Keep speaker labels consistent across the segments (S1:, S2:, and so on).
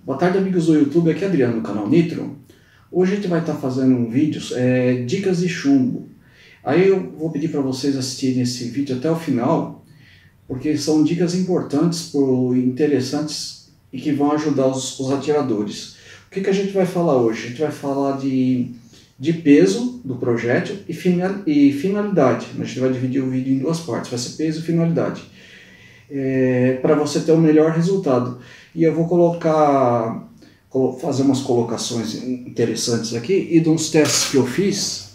S1: Boa tarde, amigos do YouTube, aqui é Adriano do canal Nitro. Hoje a gente vai estar fazendo um vídeo, dicas de chumbo. Aí eu vou pedir para vocês assistirem esse vídeo até o final, porque são dicas importantes, interessantes e que vão ajudar os atiradores. O que a gente vai falar hoje? A gente vai falar de peso do projétil e finalidade. A gente vai dividir o vídeo em duas partes, vai ser peso e finalidade. Para você ter o melhor resultado. E eu vou fazer umas colocações interessantes aqui, e de uns testes que eu fiz,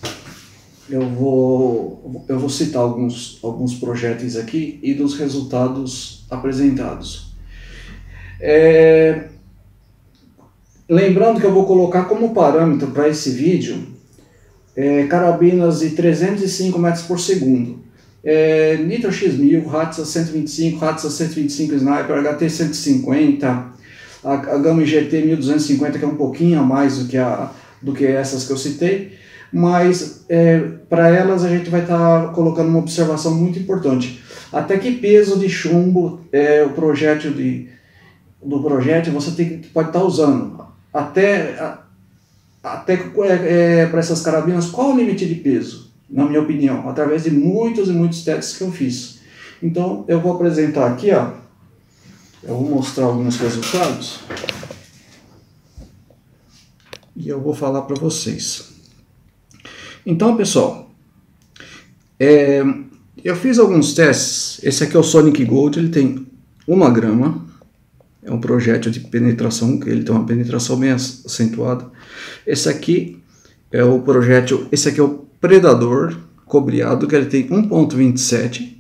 S1: eu vou citar alguns projéteis aqui e dos resultados apresentados. Lembrando que eu vou colocar como parâmetro para esse vídeo carabinas de 305 metros por segundo. Nitro X1000, Hatsa 125, Hatsa 125 Sniper, HT 150, a Gama GT 1250, que é um pouquinho a mais do que essas que eu citei, mas para elas a gente vai estar colocando uma observação muito importante. Até que peso de chumbo do projétil você pode estar usando. Até para essas carabinas, qual o limite de peso? Na minha opinião, através de muitos e muitos testes que eu fiz. Então eu vou apresentar aqui, ó, eu vou mostrar alguns resultados e eu vou falar para vocês. Então, pessoal, eu fiz alguns testes. Esse aqui é o Sonic Gold, ele tem 1 grama, é um projétil de penetração, ele tem uma penetração bem acentuada. Esse aqui é o projétil, esse aqui é o Predador cobreado, que ele tem 1.27.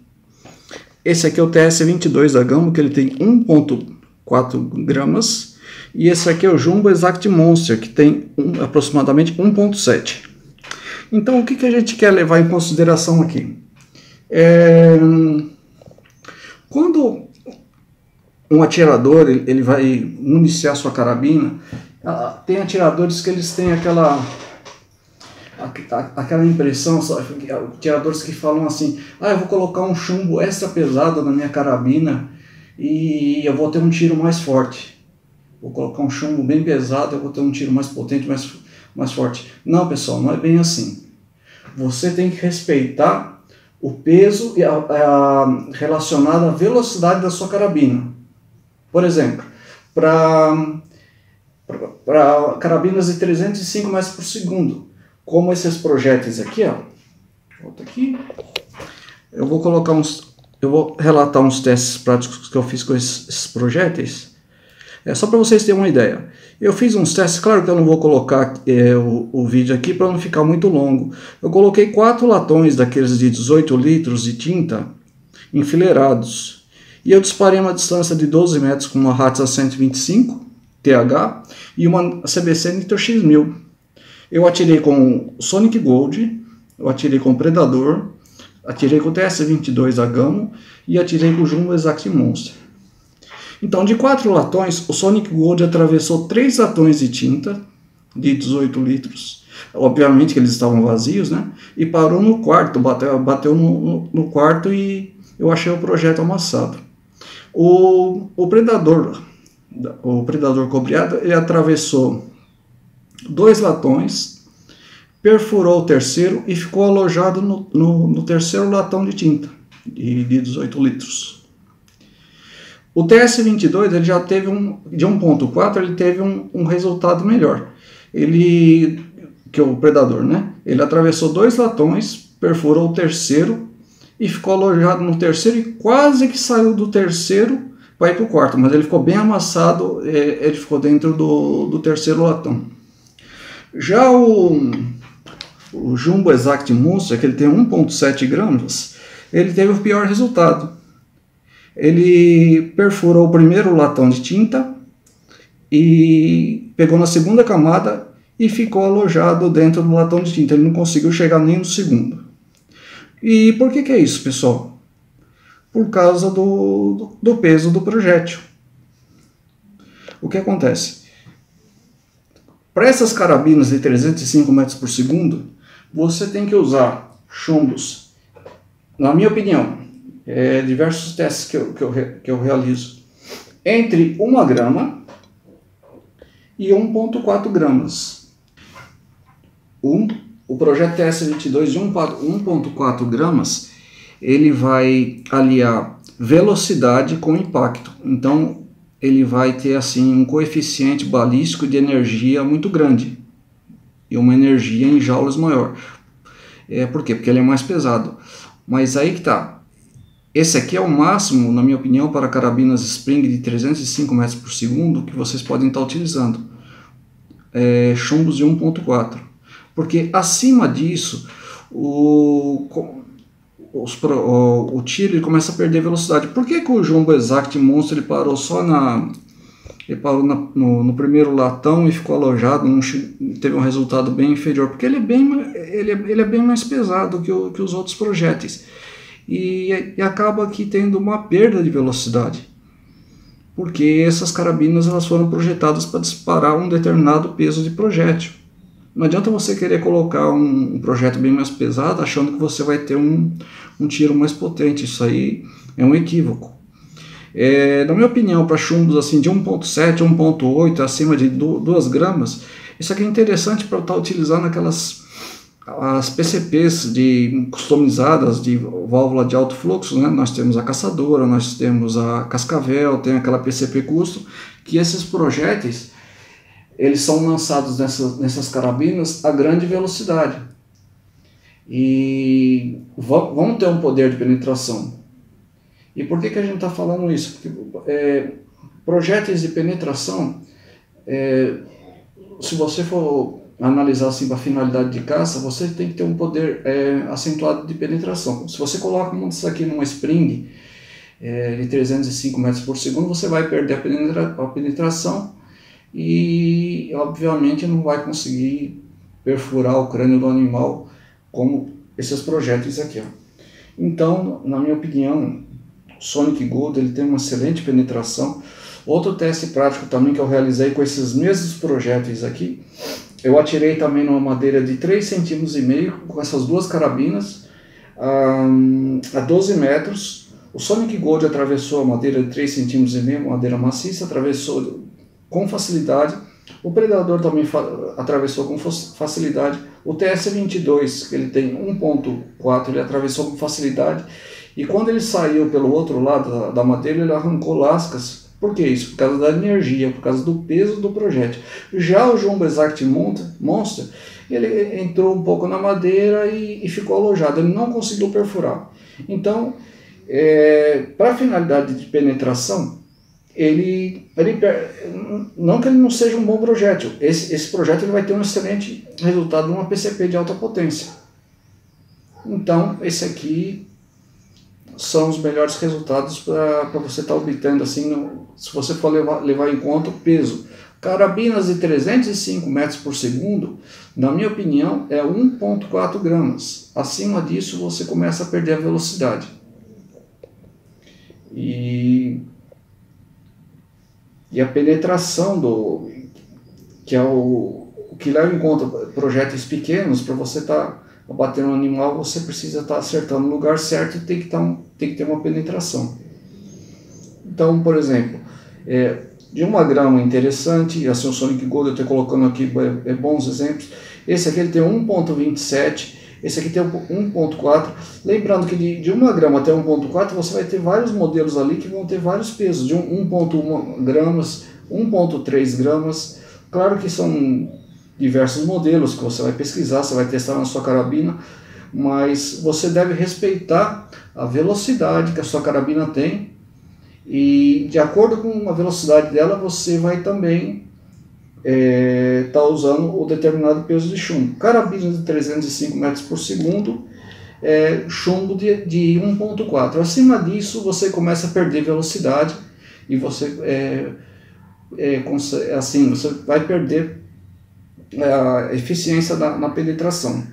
S1: Esse aqui é o TS-22 da Gama, que ele tem 1.4 gramas. E esse aqui é o Jumbo Exact Monster, que tem aproximadamente 1.7. Então o que a gente quer levar em consideração aqui? Quando um atirador ele vai municiar sua carabina, tem atiradores que eles têm aquela impressão, atiradores que falam assim: eu vou colocar um chumbo extra pesado na minha carabina e eu vou ter um tiro mais forte. Vou colocar um chumbo bem pesado, eu vou ter um tiro mais potente, mais forte. Não, pessoal, não é bem assim. Você tem que respeitar o peso relacionado à velocidade da sua carabina. Por exemplo, para carabinas de 305 metros por segundo, como esses projéteis aqui, ó, volta aqui, eu vou relatar uns testes práticos que eu fiz com esses projéteis, só para vocês terem uma ideia. Eu fiz uns testes, claro que eu não vou colocar o vídeo aqui para não ficar muito longo. Eu coloquei 4 latões daqueles de 18 litros de tinta enfileirados, e eu disparei uma distância de 12 metros com uma Hatsa 125 TH e uma CBC Nitro X1000. Eu atirei com o Sonic Gold, eu atirei com o Predador, atirei com o TS-22 da Gama e atirei com o Jumbo Exact Monster. Então, de 4 latões, o Sonic Gold atravessou 3 latões de tinta de 18 litros. Obviamente que eles estavam vazios, né? E parou no quarto, bateu no quarto e eu achei o projétil amassado. O Predador cobreado, ele atravessou 2 latões, perfurou o terceiro e ficou alojado no terceiro latão de tinta de 18 litros. O TS-22 ele já teve de 1.4, ele teve um resultado melhor. Que é o Predador, né? Ele atravessou 2 latões, perfurou o terceiro e ficou alojado no terceiro e quase que saiu do terceiro para ir para o quarto, mas ele ficou bem amassado, ele ficou dentro do terceiro latão. Já o Jumbo Exact Monster, que ele tem 1.7 gramas, ele teve o pior resultado. Ele perfurou o primeiro latão de tinta e pegou na segunda camada e ficou alojado dentro do latão de tinta. Ele não conseguiu chegar nem no segundo. E por que é isso, pessoal? Por causa do peso do projétil. O que acontece? Para essas carabinas de 305 metros por segundo, você tem que usar chumbos, na minha opinião, diversos testes que eu realizo, entre 1 grama e 1,4 gramas. O projeto TS22 de 1,4 gramas, ele vai aliar velocidade com impacto. Então, ele vai ter assim um coeficiente balístico de energia muito grande e uma energia em joules maior. Por quê? Porque ele é mais pesado. Mas aí que tá. Esse aqui é o máximo, na minha opinião, para carabinas Spring de 305 metros por segundo que vocês podem estar utilizando. Chumbos de 1.4. Porque acima disso, o tiro ele começa a perder velocidade. Por que o Jumbo Exact Monster ele parou só no primeiro latão e ficou alojado, teve um resultado bem inferior? Porque ele é bem mais pesado que os outros projéteis. E acaba aqui tendo uma perda de velocidade, porque essas carabinas elas foram projetadas para disparar um determinado peso de projétil. Não adianta você querer colocar um projétil bem mais pesado achando que você vai ter um tiro mais potente. Isso aí é um equívoco. Na minha opinião, para chumbos assim, de 1.7, 1.8, acima de 2 gramas, isso aqui é interessante para estar utilizando as PCPs customizadas de válvula de alto fluxo, né? Nós temos a Caçadora, nós temos a Cascavel, tem aquela PCP Custom, que esses projéteis eles são lançados nessas carabinas a grande velocidade e vão ter um poder de penetração. E por que a gente está falando isso? Porque projéteis de penetração, se você for analisar assim para finalidade de caça, você tem que ter um poder acentuado de penetração. Se você coloca isso aqui numa Spring de 305 metros por segundo, você vai perder a penetração e obviamente não vai conseguir perfurar o crânio do animal como esses projéteis aqui. Então, na minha opinião, o Sonic Gold ele tem uma excelente penetração. Outro teste prático também que eu realizei com esses mesmos projéteis aqui, eu atirei também numa madeira de 3,5 cm com essas duas carabinas a 12 metros. O Sonic Gold atravessou a madeira de 3,5 cm, madeira maciça, atravessou com facilidade. O Predador também atravessou com facilidade. O TS22, que ele tem 1.4, ele atravessou com facilidade. E quando ele saiu pelo outro lado da madeira, ele arrancou lascas. Por que isso? Por causa da energia, por causa do peso do projétil. Já o Jumbo Exact Monster, ele entrou um pouco na madeira e ficou alojado, ele não conseguiu perfurar. Então, para finalidade de penetração, não que ele não seja um bom projétil, esse projétil ele vai ter um excelente resultado numa PCP de alta potência. Então, esse aqui são os melhores resultados para você estar obtendo, assim, se você for levar em conta o peso. Carabinas de 305 metros por segundo, na minha opinião, é 1.4 gramas. Acima disso, você começa a perder a velocidade. E a penetração que é o que leva em conta projéteis pequenos, para você estar batendo um animal, você precisa estar acertando no lugar certo e tem que ter uma penetração. Então, por exemplo, de 1 grama interessante, assim o Sonic Gold eu estou colocando aqui bons exemplos. Esse aqui ele tem 1.27, esse aqui tem 1.4. Lembrando que de 1 grama até 1.4 você vai ter vários modelos ali que vão ter vários pesos, de 1.1 gramas, 1.3 gramas. Claro que são diversos modelos que você vai pesquisar, você vai testar na sua carabina, mas você deve respeitar a velocidade que a sua carabina tem e de acordo com a velocidade dela você vai também estar usando o determinado peso de chumbo. Carabina de 305 metros por segundo, chumbo de 1.4. Acima disso você começa a perder velocidade e você você vai perder a eficiência na penetração.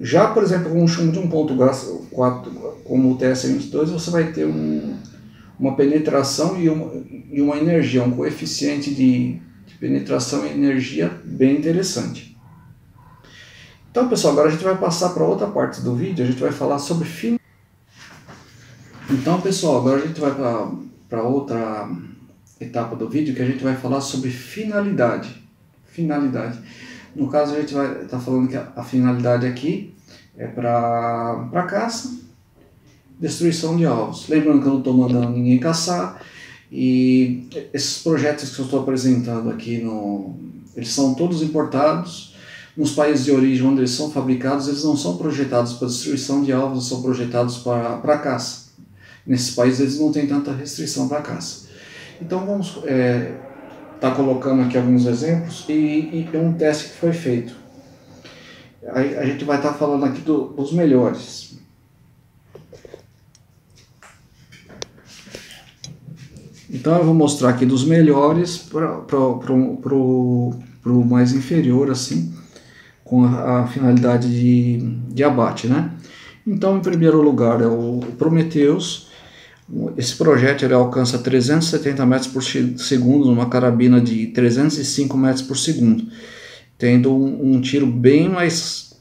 S1: Já, por exemplo, com um chumbo de 1.4 como o TS22, você vai ter uma penetração e uma energia, um coeficiente de penetração e energia bem interessante. Então, pessoal, agora a gente vai passar para outra parte do vídeo, a gente vai falar sobre Então, pessoal, agora a gente vai para outra etapa do vídeo que a gente vai falar sobre finalidade. No caso, a gente vai estar falando que a finalidade aqui é para caça, destruição de alvos. Lembrando que eu não estou mandando ninguém caçar, e esses projetos que eu estou apresentando aqui, eles são todos importados. Nos países de origem onde eles são fabricados, eles não são projetados para destruição de alvos, são projetados para caça. Nesses países eles não têm tanta restrição para caça. Então vamos tá colocando aqui alguns exemplos e um teste que foi feito. A gente vai estar falando aqui dos melhores. Então eu vou mostrar aqui dos melhores para o mais inferior, assim, com a finalidade de abate, né? Então, em primeiro lugar é o Prometheus. Esse projétil ele alcança 370 metros por segundo numa carabina de 305 metros por segundo, tendo um tiro bem mais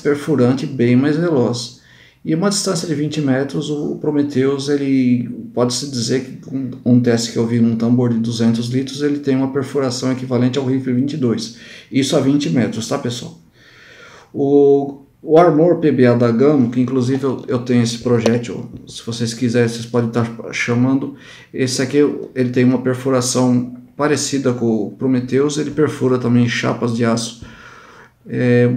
S1: perfurante, bem mais veloz. E uma distância de 20 metros, o Prometheus, ele pode-se dizer que um teste que eu vi num tambor de 200 litros, ele tem uma perfuração equivalente ao rifle 22. Isso a 20 metros, tá, pessoal? O Armor PBA da Gamo, que inclusive eu tenho esse projétil, se vocês quiserem, vocês podem estar chamando. Esse aqui, ele tem uma perfuração parecida com o Prometheus, ele perfura também chapas de aço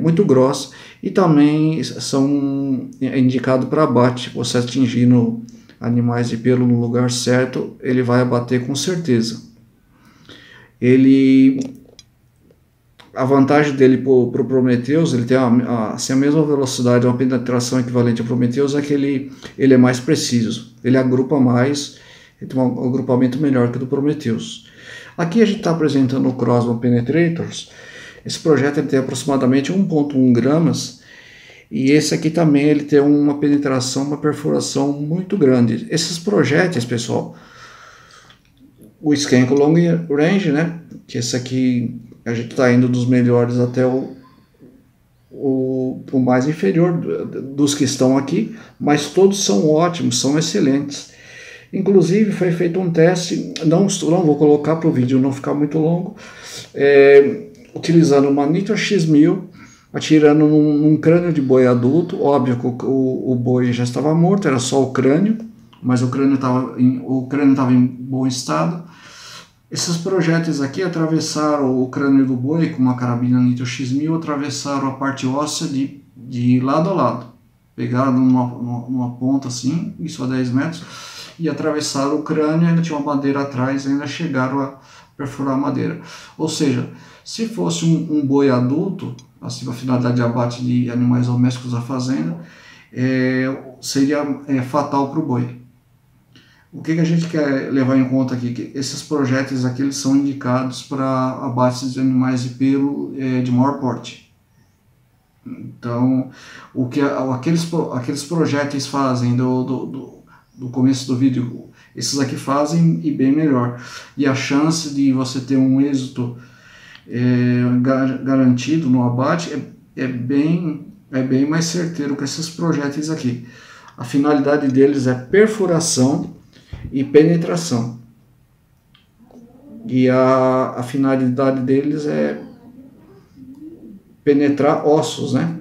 S1: muito grossas, e também são indicados para abate. Você atingindo animais de pelo no lugar certo, ele vai abater com certeza. A vantagem dele para o Prometheus, ele tem assim, a mesma velocidade, uma penetração equivalente ao Prometheus, é que ele é mais preciso, ele agrupa mais, ele tem um agrupamento melhor que o do Prometheus. Aqui a gente está apresentando o Crossbow Penetrators. Esse projeto ele tem aproximadamente 1,1 gramas, e esse aqui também ele tem uma penetração, uma perfuração muito grande. Esses projéteis, pessoal, o Skenko Long Range, né, que esse aqui a gente está indo dos melhores até o mais inferior dos que estão aqui, mas todos são ótimos, são excelentes. Inclusive foi feito um teste, não vou colocar para o vídeo não ficar muito longo, utilizando uma Nitro X1000, atirando num crânio de boi adulto. Óbvio que o boi já estava morto, era só o crânio, mas o crânio estava em bom estado. Esses projéteis aqui atravessaram o crânio do boi com uma carabina Nitro X1000, atravessaram a parte óssea de lado a lado. Pegaram numa ponta assim, isso a 10 metros, e atravessaram o crânio, ainda tinha uma madeira atrás, ainda chegaram a perfurar a madeira. Ou seja, se fosse um boi adulto, assim, a finalidade de abate de animais domésticos da fazenda, seria fatal para o boi. O que a gente quer levar em conta aqui? Que esses projéteis aqui eles são indicados para abates de animais de pelo de maior porte. Então, o que aqueles projéteis fazem do começo do vídeo, esses aqui fazem e bem melhor. E a chance de você ter um êxito garantido no abate é bem mais certeiro que esses projéteis aqui. A finalidade deles é perfuração e penetração, e a finalidade deles é penetrar ossos, né?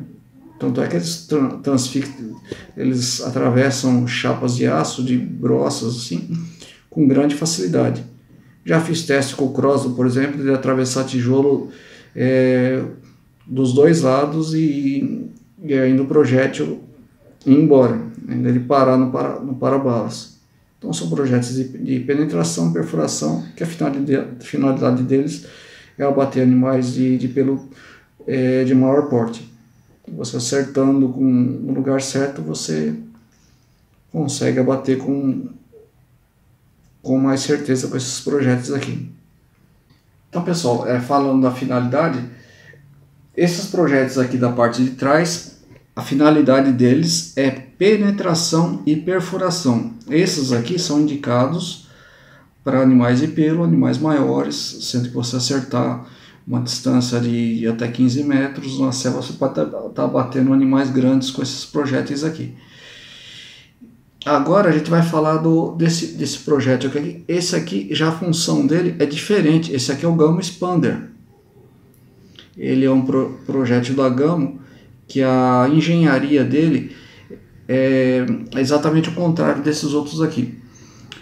S1: Tanto é que eles atravessam chapas de aço de grossas assim com grande facilidade. Já fiz teste com o Crossbow, por exemplo, de atravessar tijolo dos dois lados e ainda o projétil ir embora, ainda ele parar no para-balas. Então são projetos de penetração, perfuração, que a finalidade deles é abater animais de pelo de maior porte. Você acertando no lugar certo, você consegue abater com mais certeza com esses projetos aqui. Então, pessoal, falando da finalidade, esses projetos aqui da parte de trás, a finalidade deles é penetração e perfuração. Esses aqui são indicados para animais de pelo, animais maiores, sendo que você acertar uma distância de até 15 metros, na selva você pode estar batendo animais grandes com esses projéteis aqui. Agora a gente vai falar desse projeto aqui. Esse aqui, já a função dele é diferente. Esse aqui é o Gamo Expander. Ele é um projétil da Gamo, que a engenharia dele é exatamente o contrário desses outros aqui.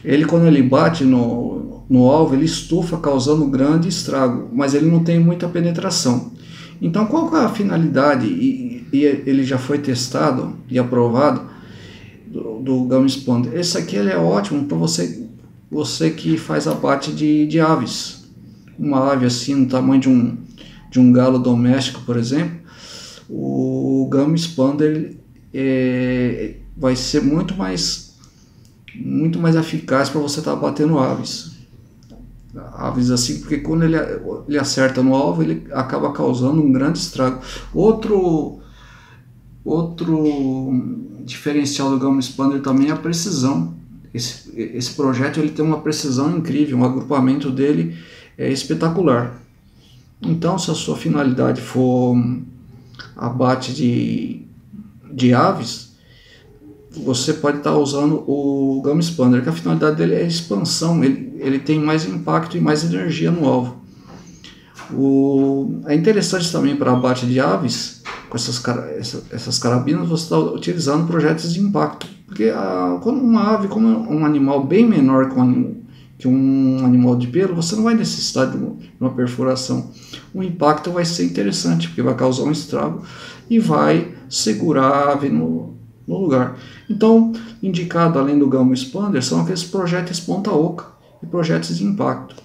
S1: Ele, quando ele bate no alvo, ele estufa, causando grande estrago, mas ele não tem muita penetração. Então, qual que é a finalidade? E ele já foi testado e aprovado do Gamo Expander. Esse aqui ele é ótimo para você que faz abate de aves. Uma ave assim, no tamanho de um galo doméstico, por exemplo. O Gamo Expander vai ser muito mais eficaz para você estar batendo aves assim, porque quando ele acerta no alvo, ele acaba causando um grande estrago. Outro diferencial do Gamo Expander também é a precisão. Esse projeto ele tem uma precisão incrível, o agrupamento dele é espetacular. Então, se a sua finalidade for abate de aves, você pode estar usando o Gamo Expander, que a finalidade dele é expansão, ele tem mais impacto e mais energia no alvo. É interessante também para abate de aves, com essas carabinas, você está utilizando projéteis de impacto, porque quando uma ave, como um animal bem menor que um animal de pelo, você não vai necessitar de uma perfuração. O impacto vai ser interessante, porque vai causar um estrago e vai segurar a ave no lugar. Então, indicado além do Gamo Expander, são aqueles projéteis ponta oca e projéteis de impacto.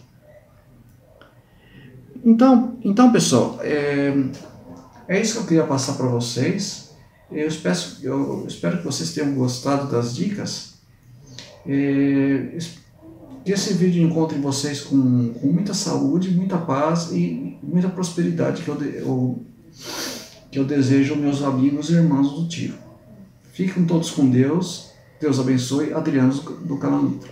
S1: Então pessoal, é isso que eu queria passar para vocês. Eu espero que vocês tenham gostado das dicas. Que esse vídeo encontre vocês com muita saúde, muita paz e muita prosperidade que eu desejo aos meus amigos e irmãos do tiro. Fiquem todos com Deus. Deus abençoe. Adriano do canal Nitro.